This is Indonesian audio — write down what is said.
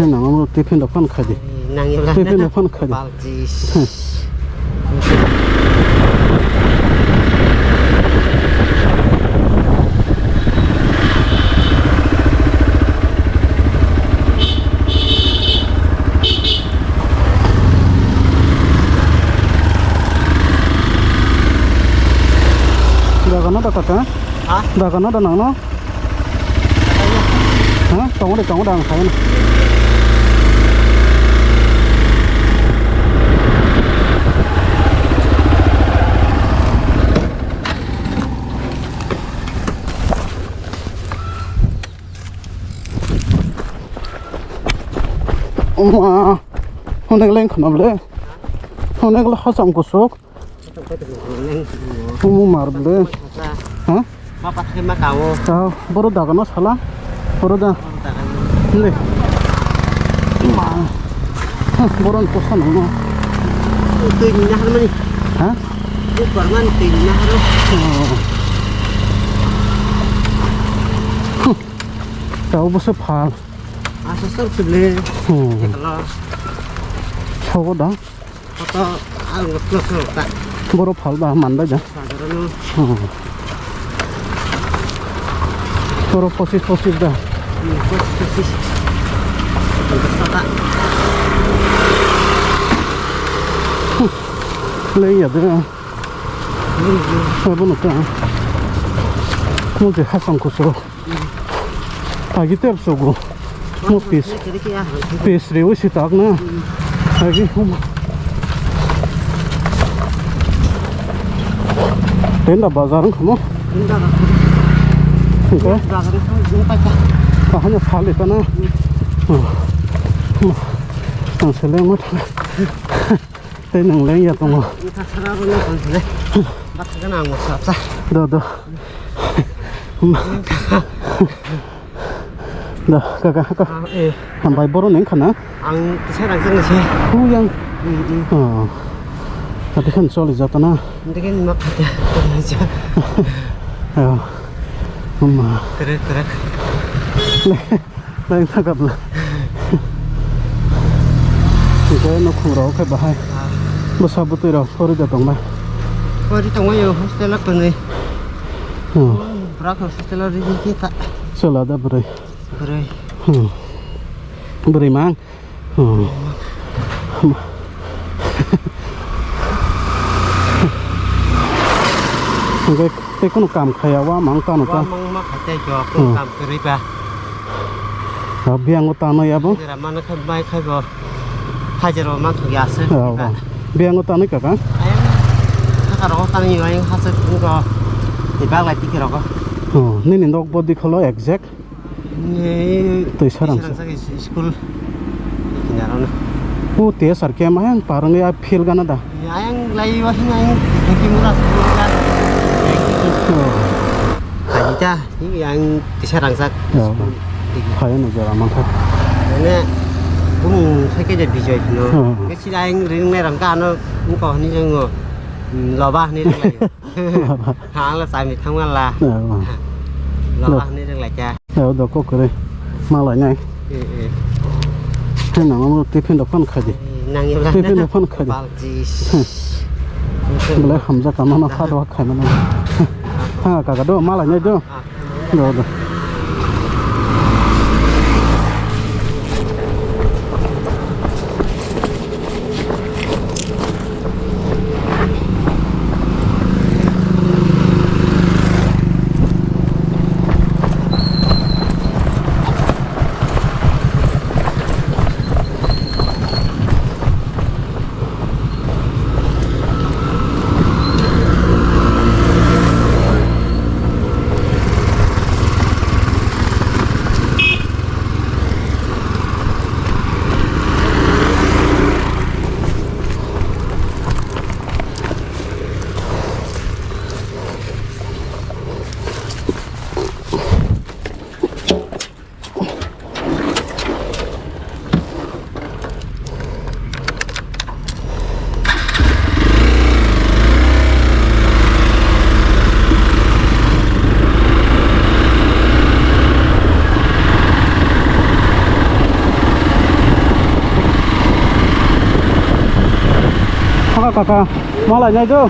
나무 티핀 덕분 카디. 티핀 덕분 카디. Dagan ada kata? Dagan ada nang no? Tunggu deh, tunggu dang saya. Wah, honek leng kenapa le? Honek le hasam kusuk. Marble. Hah? Apa pakai makau? Tahu, baru dagan no salah. Baru dah. Ini. Boran kosan no. Tuinya mana ni? Hah? Itu barangan tuinya tu. Tahu besar phal. Asal sebeli. Kalau Coba dah. atau ngeplok tak. Baru phal dah manda aja. Baru posis dah. Posisi. Tak. Lei ya deh. Apa nak? Mungkin hasam kusuk. Lagi tiap suku. Mau pis rewu si tak na. Lagi. Tenda bazar kamu? Okay. Hanya phal itu na. Seleng mut. Tenang leng ya tunggu. Dah. Dah, kakak. Sampai baru neng kana? Saya langsung ni sih. Yang. Tadi kan soal jatuh na. Nanti kan mak aja. Ayo. Terak. Lain tagap lah. Kita nak kurang ke bahaya. Besar betul dah. Sorry jatuh lah. Sorry tunggu yo hostel aku ni. Berapa hostel lagi kita? Selada beri. Beri. Beri mang. Cái con cam khai quá mang ta nó ta. Mang mak hati jawab con cam keriba. Biang utang no ya bang. Kira mana kan baik khai bo. Hajar mang tu biasa. Biang utang ni kakak. Kalau utang ni yang hasil ko tiba lagi kira ko. Ni ndok body kalau exact. Ni tu sarang. School. Kinarana. Tiap sarke yang parang ya feel kan ada. Yang lain wah yang murah kan. Aja ini yang diserang sak. Kaya nih jalan mantap. Ini saya kerja di sini. Kecil yang ring merah kan, muka ni jangan lobah ni lagi. Hang lah saya mitang lah. Lobah ni lagi. Udah kok kere malah nyai. Ini nama tipen depan kaji. Tipen depan kaji. Boleh hamzah kamu nak ada waktu mana? Kakak doa malah nyai doa. Doa. kakak. Malah nya itu.